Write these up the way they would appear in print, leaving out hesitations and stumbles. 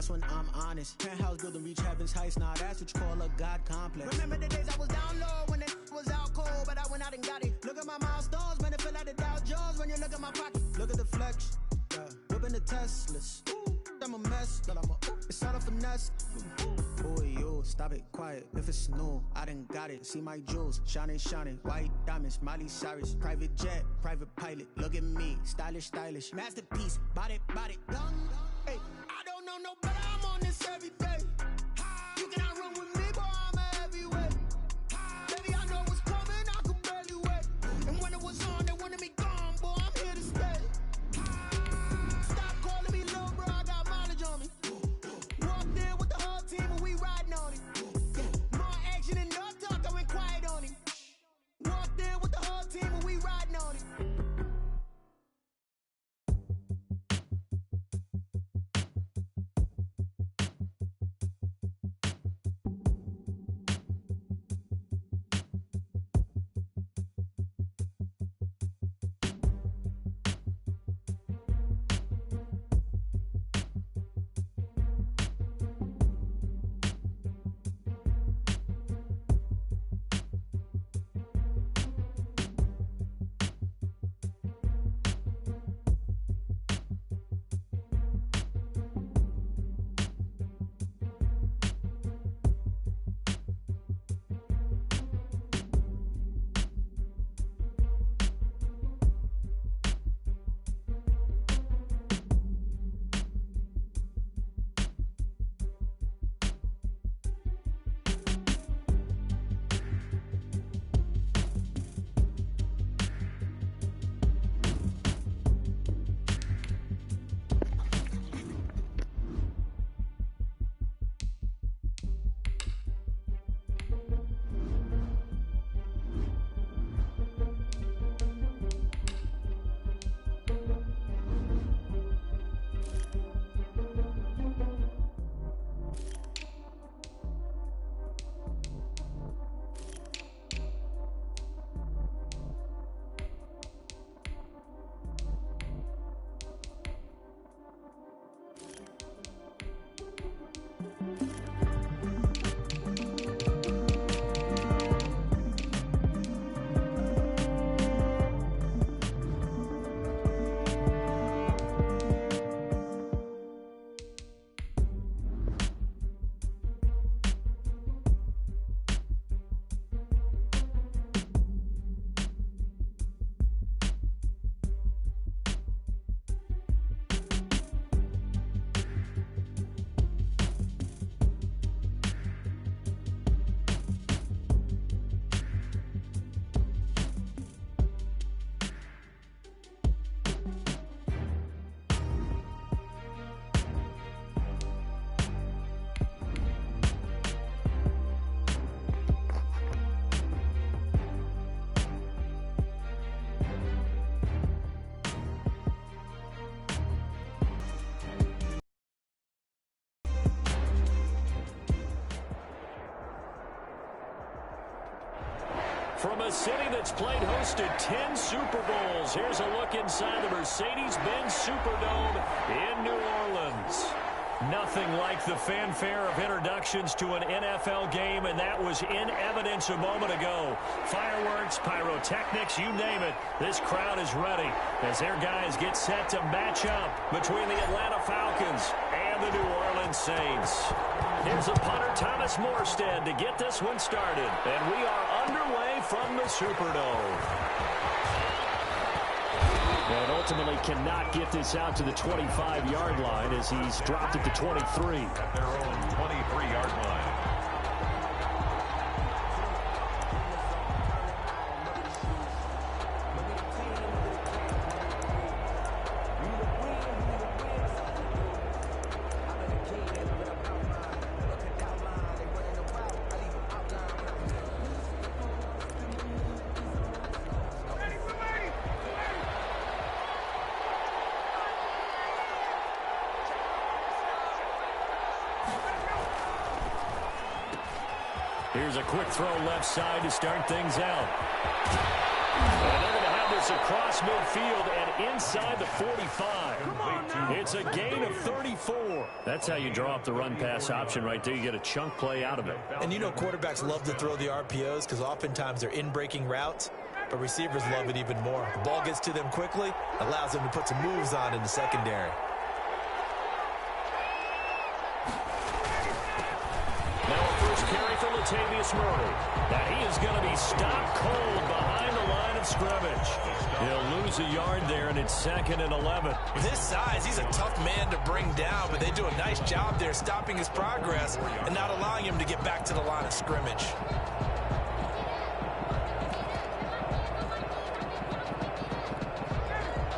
that's when I'm honest. Penthouse building, reach heaven's heights, nah, that's what you call a God complex. Remember the days I was down low when it was out cold, but I went out and got it. Look at my milestones, man, it feel like the Dow Jones when you look at my pocket. Look at the flex, yeah. Whipping the Teslas. Ooh, I'm a mess, but it's all a finesse. Boy, yo, stop it, quiet. If it's new, I done got it. See my jewels, shining, shining. White diamonds, Miley Cyrus. Private jet, private pilot. Look at me, stylish, stylish. Masterpiece, body, body, young. Hey, I don't know no better, I'm on this every day. You cannot run with me, boy, I'm a heavyweight. Baby, I know what's coming, I could barely wait. And when it was on, they wanted me gone, boy, I'm here to stay. Stop calling me little bro, I got mileage on me. Walked in with the whole team and we riding on it. More action and no talk, I went quiet on him. Walked in with the whole team and we riding on it. From a city that's played host to 10 Super Bowls, here's a look inside the Mercedes-Benz Superdome in New Orleans. Nothing like the fanfare of introductions to an NFL game, and that was in evidence a moment ago. Fireworks, pyrotechnics, you name it. This crowd is ready as their guys get set to match up between the Atlanta Falcons and the New Orleans Saints. Here's a punter, Thomas Morstead, to get this one started. And we are underway from the Superdome. And ultimately cannot get this out to the 25-yard line as he's dropped at the 23. At their own 23-yard line. Here's a quick throw left side to start things out. And they're going to have this across midfield and inside the 45. It's a gain of 34. 4. That's how you draw up the run-pass option right there. You get a chunk play out of it. And you know quarterbacks love to throw the RPOs because oftentimes they're in-breaking routes, but receivers love it even more. The ball gets to them quickly, allows them to put some moves on in the secondary. Now a first carry for Latavius Murray. That he is going to be stopped cold behind the line of scrimmage. He'll lose a yard there, and it's 2nd and 11. With his size, he's a tough man to bring down, but they do a nice job there stopping his progress and not allowing him to get back to the line of scrimmage.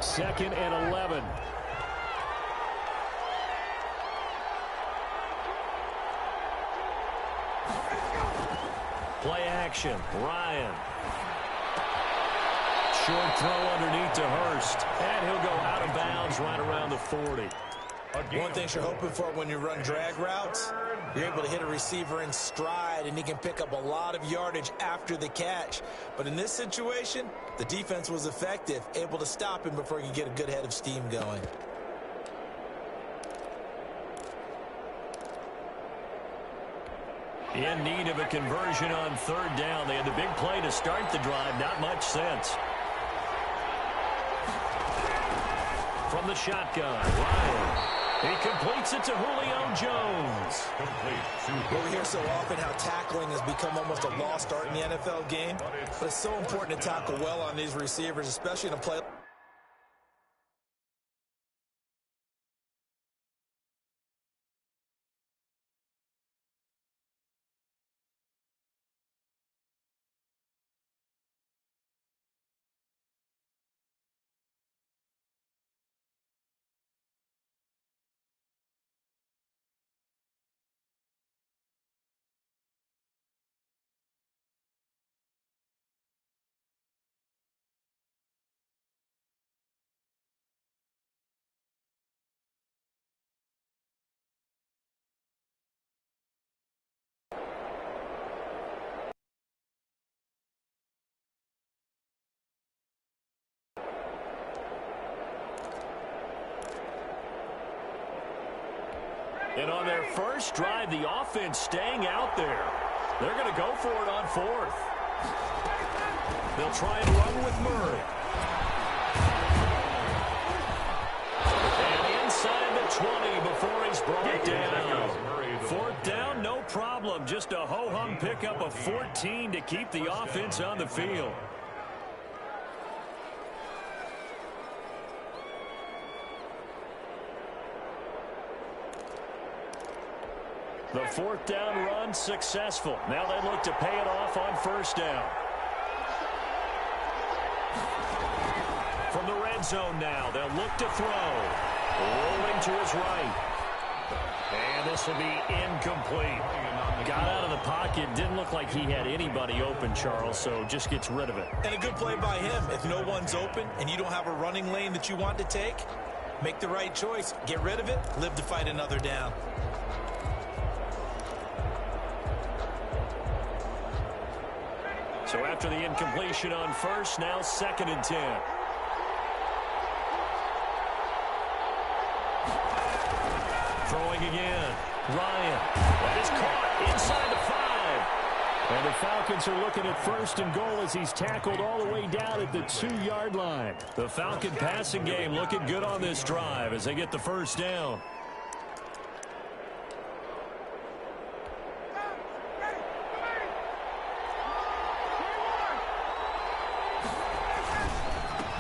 Second and 11. Play action. Ryan. Short throw underneath to Hurst. And he'll go out of bounds right around the 40. One thing you're hoping for when you run drag routes, you're able to hit a receiver in stride, and he can pick up a lot of yardage after the catch. But in this situation, the defense was effective, able to stop him before he could get a good head of steam going. In need of a conversion on 3rd down. They had the big play to start the drive. Not much sense. From the shotgun, Ryan. He completes it to Julio Jones. Well, we hear so often how tackling has become almost a lost art in the NFL game. But it's so important to tackle well on these receivers, especially in a play. And on their first drive, the offense staying out there. They're going to go for it on 4th. They'll try and run with Murray. And inside the 20 before he's brought down. 4th down, no problem. Just a ho-hum pickup of 14 to keep the offense on the field. The 4th down run successful. Now they look to pay it off on 1st down. From the red zone now, they'll look to throw. Rolling to his right. And this will be incomplete. Got out of the pocket. Didn't look like he had anybody open, Charles, so just gets rid of it. And a good play by him. If no one's open and you don't have a running lane that you want to take, make the right choice. Get rid of it. Live to fight another down. So after the incompletion on 1st, now 2nd and 10. Throwing again. Ryan. That is caught inside the 5. And the Falcons are looking at 1st and goal as he's tackled all the way down at the 2-yard line. The Falcon passing game looking good on this drive as they get the 1st down.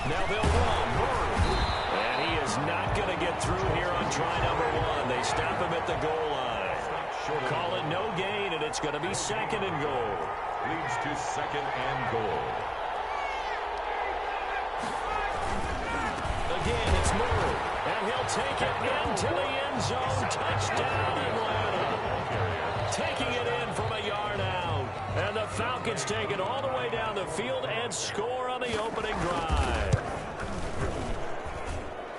Now they'll run. Murray. And he is not going to get through here on try number 1. They stop him at the goal line. Call it no gain, and it's going to be 2nd and goal. Leads to 2nd and goal. Again, it's Murray. And he'll take it into the end zone. Touchdown, Atlanta. Taking it in from a yard out. And the Falcons take it all the way down the field and score on the opening drive.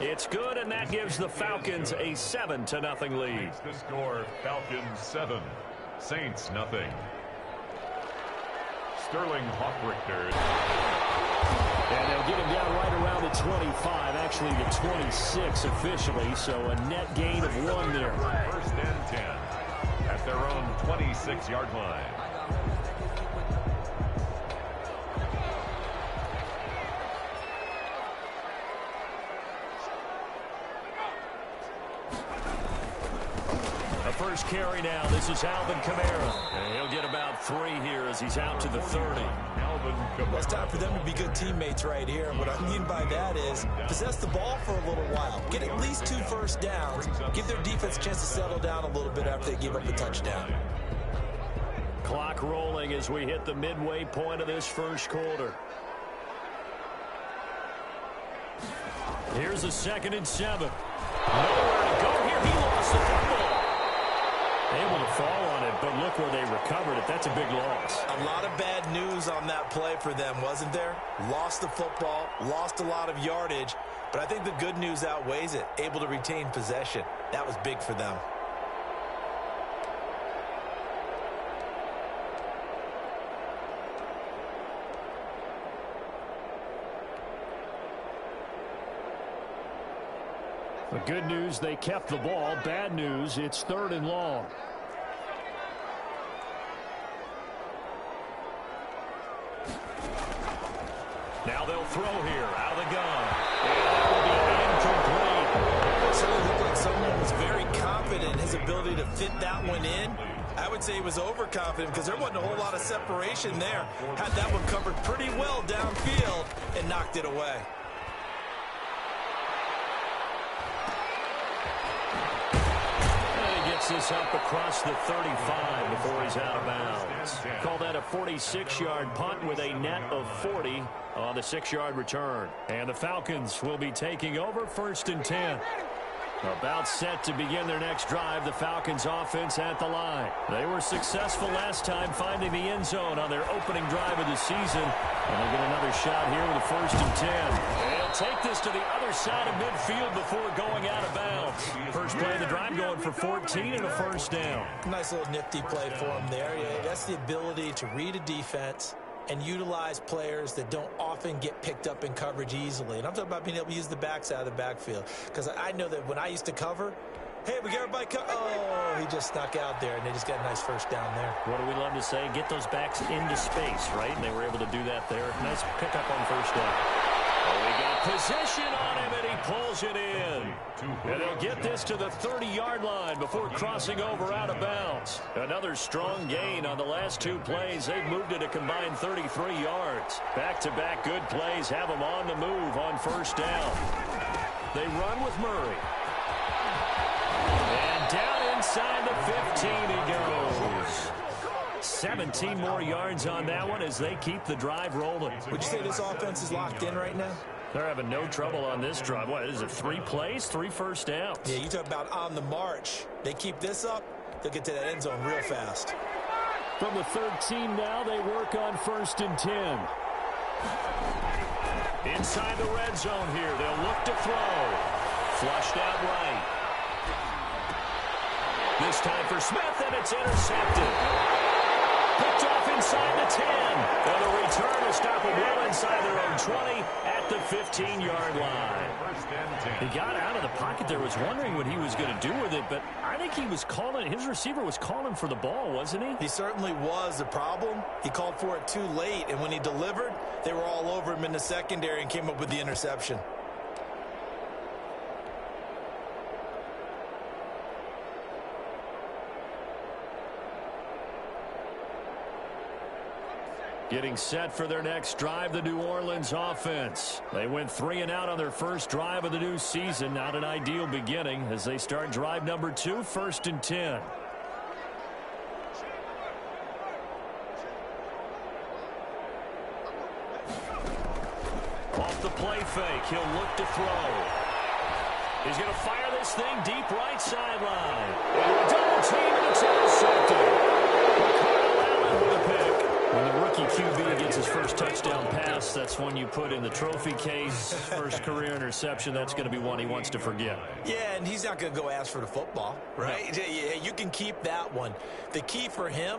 It's good, and that gives the Falcons a 7-0 lead. The score, Falcons 7, Saints nothing. Sterling Hoffrichter. And they'll get him down right around the 25, actually the 26 officially, so a net gain of 1 there. First and 10 at their own 26-yard line. First carry now. This is Alvin Kamara. And he'll get about 3 here as he's out to the 30. Well, it's time for them to be good teammates right here. And what I mean by that is possess the ball for a little while. Get at least 2 first downs. Give their defense a chance to settle down a little bit after they give up the touchdown. Clock rolling as we hit the midway point of this first quarter. Here's a 2nd and 7. Nowhere to go here. He lost the football. Able to fall on it, but look where they recovered it. That's a big loss. A lot of bad news on that play for them, wasn't there? Lost the football, lost a lot of yardage, but I think the good news outweighs it. Able to retain possession. That was big for them. The good news, they kept the ball. Bad news, it's 3rd and long. Now they'll throw here out of the gun. And it will be incomplete. It certainly looked like someone was very confident in his ability to fit that one in. I would say he was overconfident because there wasn't a whole lot of separation there. Had that one covered pretty well downfield and knocked it away. This up across the 35 before he's out of bounds. Call that a 46-yard punt with a net of 40 on the 6-yard return. And the Falcons will be taking over 1st and 10. About set to begin their next drive, the Falcons offense at the line. They were successful last time finding the end zone on their opening drive of the season. And they'll get another shot here with a 1st and 10. They'll take this to the other side of midfield before going out of bounds. First play of the drive going for 14 and a 1st down. Nice little nifty play for him there. Yeah, that's the ability to read a defense and utilize players that don't often get picked up in coverage easily. And I'm talking about being able to use the backside of the backfield. Because I know that when I used to cover, hey, we got everybody oh, he just snuck out there, and they just got a nice 1st down there. What do we love to say? Get those backs into space, right? And they were able to do that there. Nice pickup on 1st down. Oh, we got position on him, and he pulls it in. And they'll get this to the 30-yard line before crossing over out of bounds. Another strong gain on the last 2 plays. They've moved it a combined 33 yards. Back-to-back good plays have them on the move on 1st down. They run with Murray. And down inside the 15 he goes. 17 more yards on that one as they keep the drive rolling. Would you say this offense is locked in right now? They're having no trouble on this drive. What is it, 3 plays, 3 first downs? Yeah, you talk about on the march. They keep this up, they'll get to that end zone real fast. From the 13 now, they work on 1st and 10. Inside the red zone here, they'll look to throw. Flushed out right. This time for Smith, and it's intercepted. Picked off inside the 10. And the return will stop him well inside their own 20 at the 15-yard line. He got out of the pocket there, was wondering what he was going to do with it, but I think he was calling, his receiver was calling for the ball, wasn't he? He certainly was. The problem, he called for it too late, and when he delivered, they were all over him in the secondary and came up with the interception. Getting set for their next drive, the New Orleans offense. They went 3 and out on their first drive of the new season. Not an ideal beginning as they start drive number 2, 1st and 10. Off the play fake, he'll look to throw. He's going to fire this thing deep right sideline. Double team, and it's intercepted. When the rookie QB gets his first touchdown pass, that's one you put in the trophy case. First career interception, that's going to be one he wants to forget. Yeah, and he's not going to go ask for the football, right? No. You can keep that one. The key for him,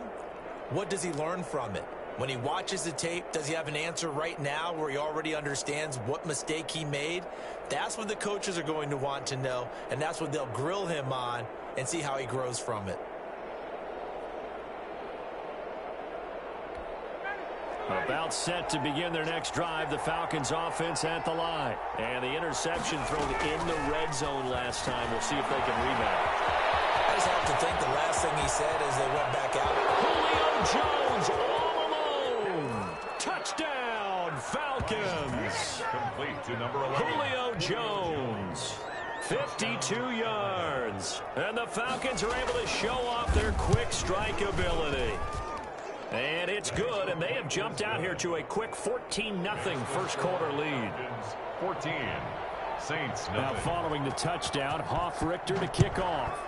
what does he learn from it? When he watches the tape, does he have an answer right now where he already understands what mistake he made? That's what the coaches are going to want to know, and that's what they'll grill him on and see how he grows from it. About set to begin their next drive, the Falcons offense at the line. And the interception thrown in the red zone last time. We'll see if they can rebound. I just have to think the last thing he said as they went back out. Julio Jones all alone. Touchdown, Falcons. Complete to number 11. Julio Jones, 52 yards. And the Falcons are able to show off their quick strike ability. And it's good, and they have jumped out here to a quick 14-0 first quarter lead. 14, Saints 0. Now following the touchdown, Hoff-Richter to kick off.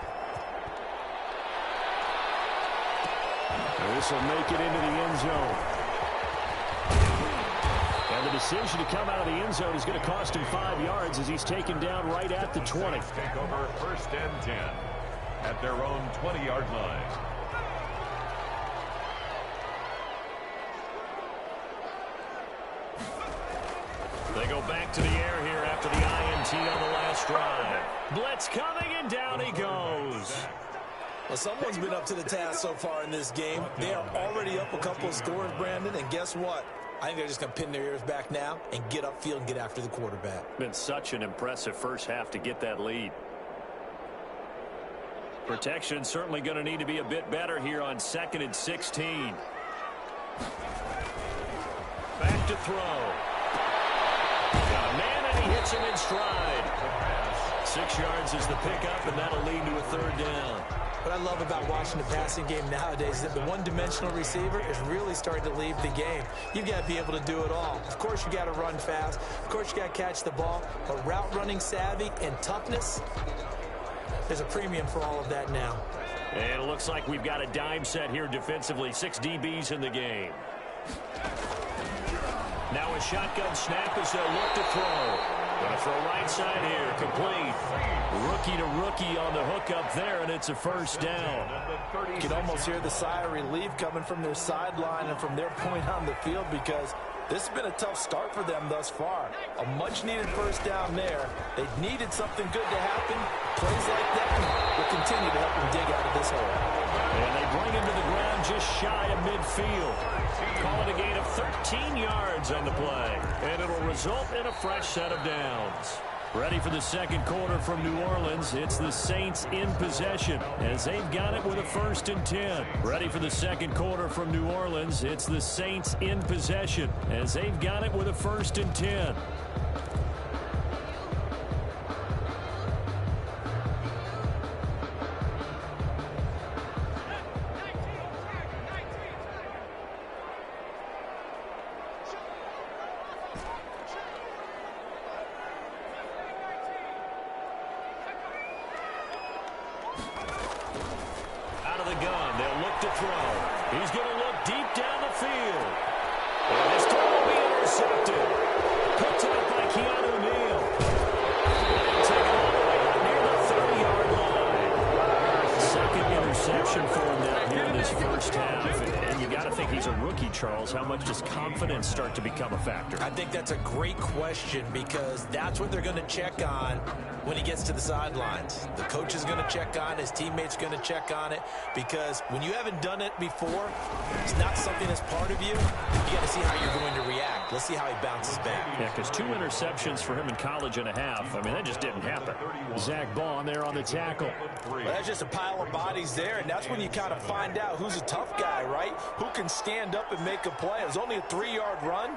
This will make it into the end zone. And the decision to come out of the end zone is going to cost him 5 yards as he's taken down right at the 20. Take over first and 10 at their own 20-yard line. They go back to the air here after the INT on the last drive. Blitz coming, and down he goes. Well, someone's been up to the task so far in this game. They are already up a couple of scores, Brandon, and guess what? I think they're just going to pin their ears back now and get upfield and get after the quarterback. Been such an impressive first half to get that lead. Protection certainly going to need to be a bit better here on 2nd and 16. Back to throw. Got a man, and he hits him in stride. 6 yards is the pickup, and that'll lead to a third down. What I love about watching the passing game nowadays is that the one-dimensional receiver is really starting to leave the game. You've got to be able to do it all. Of course, you got to run fast. Of course, you got to catch the ball. But route running savvy and toughness, there's a premium for all of that now. And it looks like we've got a dime set here defensively. 6 DBs in the game. Now a shotgun snap as they'll look to throw. Going to throw right side here, complete. Rookie to rookie on the hook up there, and it's a first down. You can almost hear the sigh of relief coming from their sideline and from their point on the field, because this has been a tough start for them thus far. A much-needed first down there. They needed something good to happen. Plays like that will continue to help them dig out of this hole. And they bring him to the ground just shy of midfield. Call it a gain of 13 yards on the play. And it'll result in a fresh set of downs. Ready for the second quarter from New Orleans. It's the Saints in possession as they've got it with a 1st and 10. Ready for the second quarter from New Orleans. It's the Saints in possession as they've got it with a 1st and 10. Charles, how much does confidence start to become a factor? I think that's a great question, because that's what they're going to check on when he gets to the sidelines. The coach is going to check on it. His teammates going to check on it, because when you haven't done it before, it's not something that's part of you. You got to see how you're going to react. Let's see how he bounces back. Yeah, because 2 interceptions for him in college and a half. I mean, that just didn't happen. Zach Baun there on the tackle. Well, that's just a pile of bodies there, and that's when you kind of find out who's a tough guy, right? Who can stand up and make a play. It was only a 3-yard run,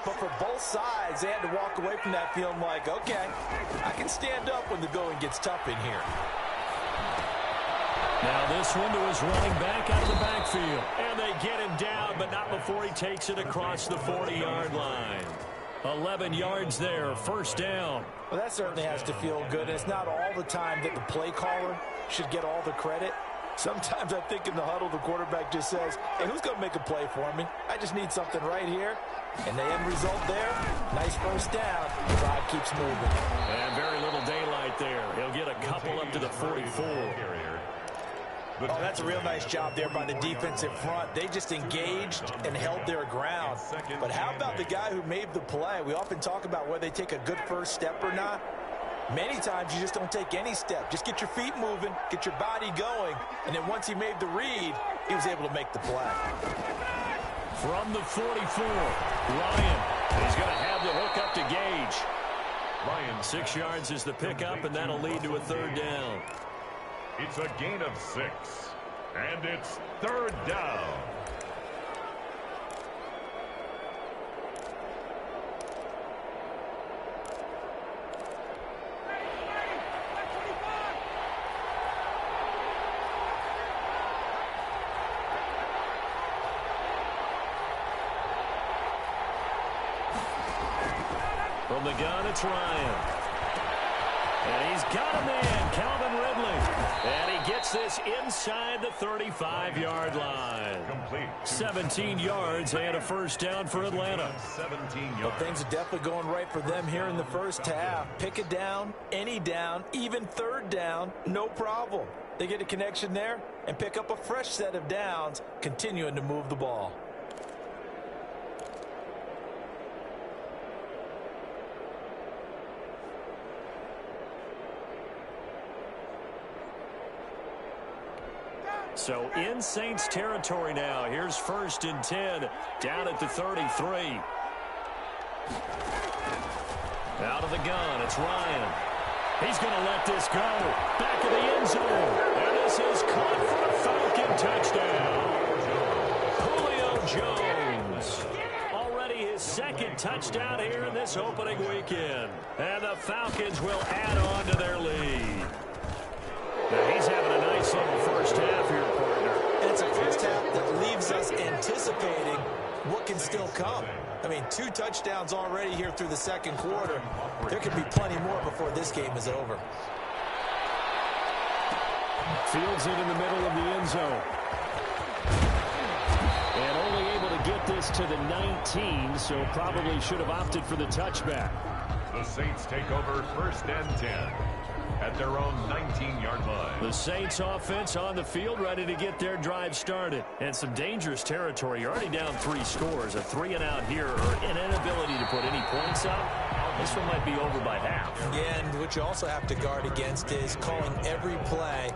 but for both sides, they had to walk away from that feeling like, okay, I can stand up when the going gets tough in here. Now this one to his running back out of the backfield. And they get him down, but not before he takes it across the 40-yard line. 11 yards there, 1st down. Well, that certainly has to feel good. It's not all the time that the play caller should get all the credit. Sometimes I think in the huddle, the quarterback just says, hey, who's going to make a play for me? I just need something right here. And the end result there, nice first down. The drive keeps moving. And very little daylight there. He'll get a couple up to the 44. Oh, that's a real nice job there by the defensive front. They just engaged and held their ground. But how about the guy who made the play? We often talk about whether they take a good first step or not. Many times you just don't take any step. Just get your feet moving, get your body going, and then once he made the read, he was able to make the play. From the 44, Ryan. He's going to have the hook up to Gage. Ryan, 6 yards is the pickup, and that'll lead to a third down. It's a gain of 6, and it's third down. From the gun, it's Ryan. And he's got a man, Calvin Ridley. And he gets this inside the 35-yard line. Complete. 17 yards and a first down for Atlanta. 17 yards. Well, things are definitely going right for them here in the first half. Pick a down, any down, even third down, no problem. They get a connection there and pick up a fresh set of downs, continuing to move the ball. So in Saints territory now. Here's 1st and 10 down at the 33. Out of the gun, it's Ryan. He's going to let this go. Back of the end zone. And this is caught for a Falcon touchdown. Julio Jones. Already his 2nd touchdown here in this opening weekend. And the Falcons will add on to their lead. Now he's having a nice little first half here, partner. And it's a first half that leaves us anticipating what can still come. I mean, 2 touchdowns already here through the second quarter. There could be plenty more before this game is over. Fields it in the middle of the end zone. And only able to get this to the 19, so probably should have opted for the touchback. The Saints take over 1st and 10 at their own 19-yard line. The Saints offense on the field, ready to get their drive started. And some dangerous territory. You're already down 3 scores. A 3-and-out here, or an inability to put any points up. This one might be over by half. Yeah, and what you also have to guard against is calling every play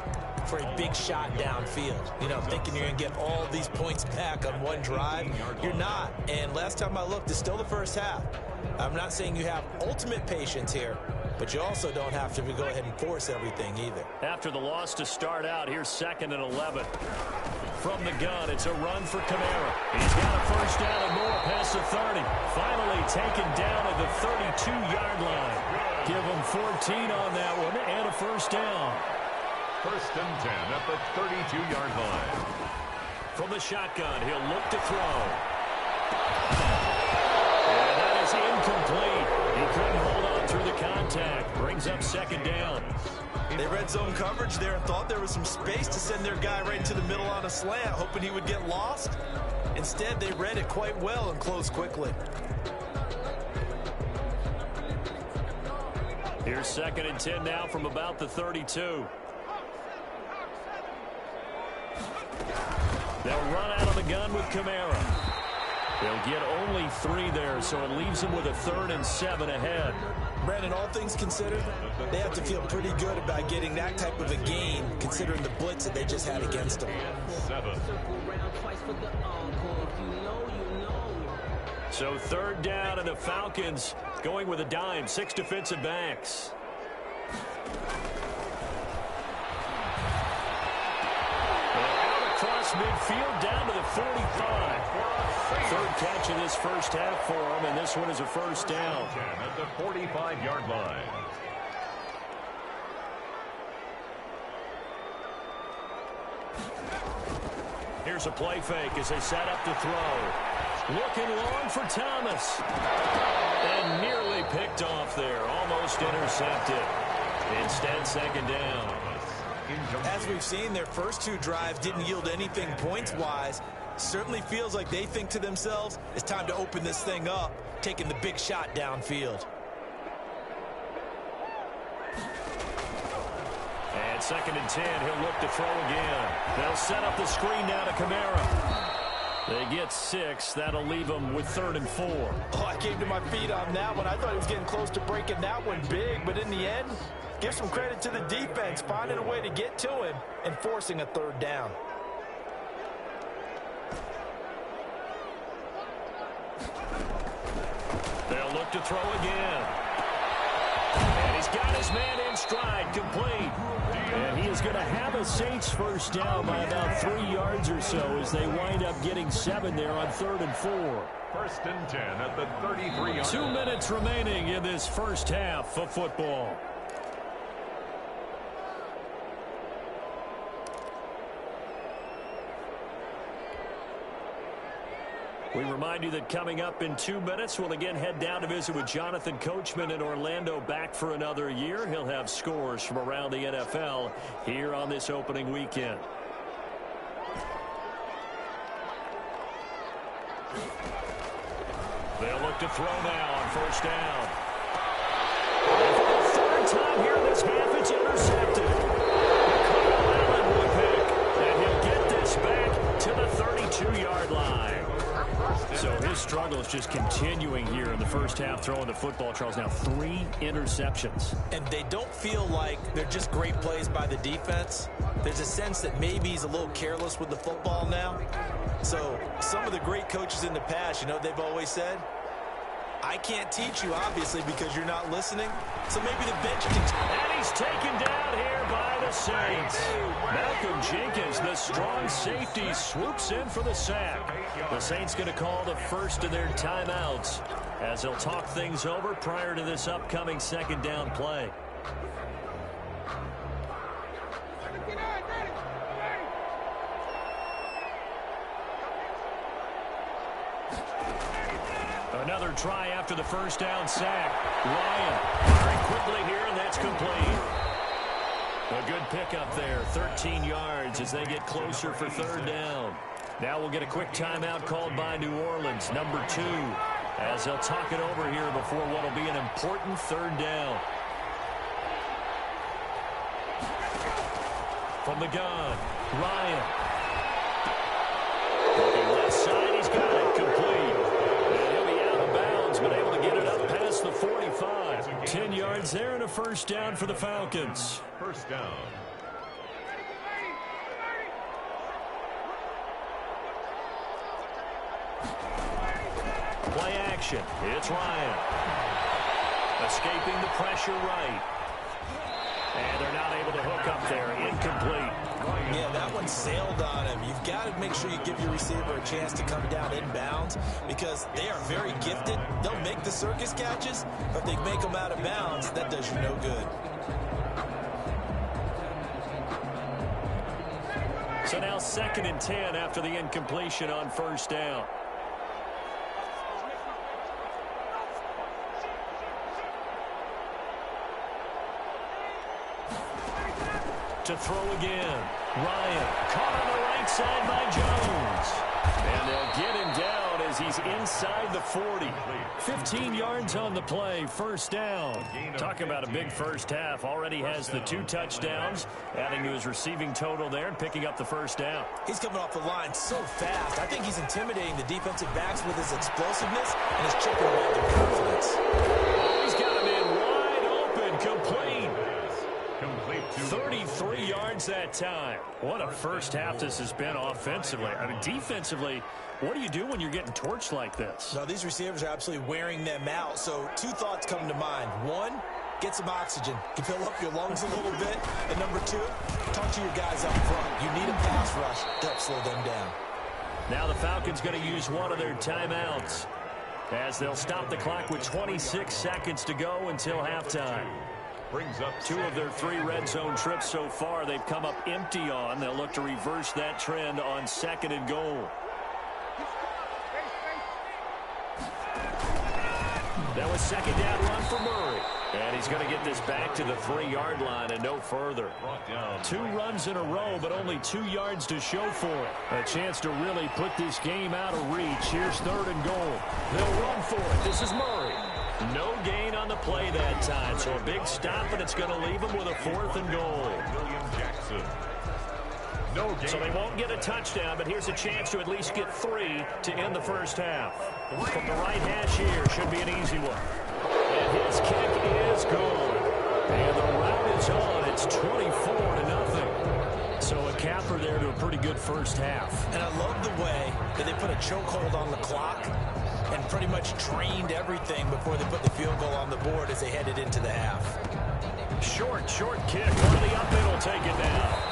for a big shot downfield. You know, thinking you're going to get all these points back on one drive. You're not. And last time I looked, it's still the first half. I'm not saying you have ultimate patience here, but you also don't have to go ahead and force everything either. After the loss to start out, here's 2nd and 11. From the gun, it's a run for Kamara. He's got a first down and more past the 30. Finally taken down at the 32-yard line. Give him 14 on that one and a first down. 1st and 10 at the 32-yard line. From the shotgun, he'll look to throw. And that is incomplete. He couldn't hold on through the contact. Brings up 2nd down. They read zone coverage there and thought there was some space to send their guy right into the middle on a slant, hoping he would get lost. Instead, they read it quite well and closed quickly. Here's 2nd and 10 now from about the 32. They'll run out of the gun with Kamara. They'll get only 3 there, so it leaves them with a 3rd and 7 ahead. Brandon, all things considered, they have to feel pretty good about getting that type of a gain, considering the blitz that they just had against them. 7. So 3rd down, and the Falcons going with a dime. 6 defensive backs. Across midfield down to the 45. 3rd catch of this first half for him, and this one is a first down. At the 45-yard line. Here's a play fake as they set up to throw. Looking long for Thomas. And nearly picked off there. Almost intercepted. Instead, 2nd down. As we've seen, their first 2 drives didn't yield anything points-wise. Certainly feels like they think to themselves, it's time to open this thing up, taking the big shot downfield. And At 2nd and 10, he'll look to throw again. They'll set up the screen now to Kamara. They get 6. That'll leave them with 3rd and 4. Oh, I came to my feet on that one. I thought he was getting close to breaking that one big, but in the end, give some credit to the defense, finding a way to get to him and forcing a 3rd down. They'll look to throw again. And he's got his man in stride, complete. And he is going to have a Saints first down by about 3 yards or so as they wind up getting 7 there on 3rd and 4. 1st and 10 at the 33-yard. 2 minutes remaining in this first half of football. We remind you that coming up in 2 minutes, we'll again head down to visit with Jonathan Coachman in Orlando, back for another year. He'll have scores from around the NFL here on this opening weekend. They'll look to throw now on 1st down. And for the 3rd time here in this half, it's intercepted. Allen will pick, and he'll get this back to the 32-yard line. So his struggle is just continuing here in the first half, throwing the football. Charles, now 3 interceptions. And they don't feel like they're just great plays by the defense. There's a sense that maybe he's a little careless with the football now. So some of the great coaches in the past, you know, they've always said, I can't teach you, obviously, because you're not listening. So maybe the bench can. And he's taken down here by the Saints. Malcolm Jenkins, the strong safety, swoops in for the sack. The Saints going to call the first of their timeouts as they'll talk things over prior to this upcoming 2nd down play. Another try after the first down sack. Ryan very quickly here, and that's complete. A good pickup there, 13 yards as they get closer for 3rd down. Now we'll get a quick timeout called by New Orleans, number 2, as they'll talk it over here before what will be an important 3rd down. From the gun, Ryan. Looking left side, he's got it, complete. But able to get it up past the 45. 10 yards there and a first down for the Falcons. 1st down. Play action. It's Ryan. Escaping the pressure right. And they're not able to hook up there. Incomplete. Yeah, that one sailed on him. You've got to make sure you give your receiver a chance to come down inbounds because they are very gifted. They'll make the circus catches, but if they make them out of bounds, that does you no good. So now 2nd and 10 after the incompletion on 1st down. To throw again. Ryan caught on the right side by Jones. And they'll get him down as he's inside the 40. 15 yards on the play, 1st down. Talk about a big first half. Already has the 2 touchdowns, adding to his receiving total there and picking up the 1st down. He's coming off the line so fast. I think he's intimidating the defensive backs with his explosiveness and his chipping away at their confidence. He's got him in wide open, complete. 33 yards that time. What a first half this has been offensively. I mean, defensively, what do you do when you're getting torched like this? No, these receivers are absolutely wearing them out. So 2 thoughts come to mind. 1, get some oxygen. You fill up your lungs a little bit. And number 2, talk to your guys up front. You need a pass rush to help slow them down. Now the Falcons going to use one of their timeouts as they'll stop the clock with 26 seconds to go until halftime. Brings up 2 of their 3 red zone trips so far they've come up empty on. They'll look to reverse that trend on 2nd and goal. That was 2nd down run for Murray. And he's going to get this back to the 3-yard line and no further. 2 runs in a row, but only 2 yards to show for it. A chance to really put this game out of reach. Here's 3rd and goal. They'll run for it. This is Murray. No gain on the play that time, so a big stop, and it's going to leave him with a 4th and goal. Johnson. No game. So they won't get a touchdown, but here's a chance to at least get 3 to end the first half. From the right hash here, should be an easy one. And his kick is good. And the route is on. It's 24-0. So a capper there to a pretty good first half. And I love the way that they put a chokehold on the clock and pretty much drained everything before they put the field goal on the board as they headed into the half. Short kick. One of the up middle take it down.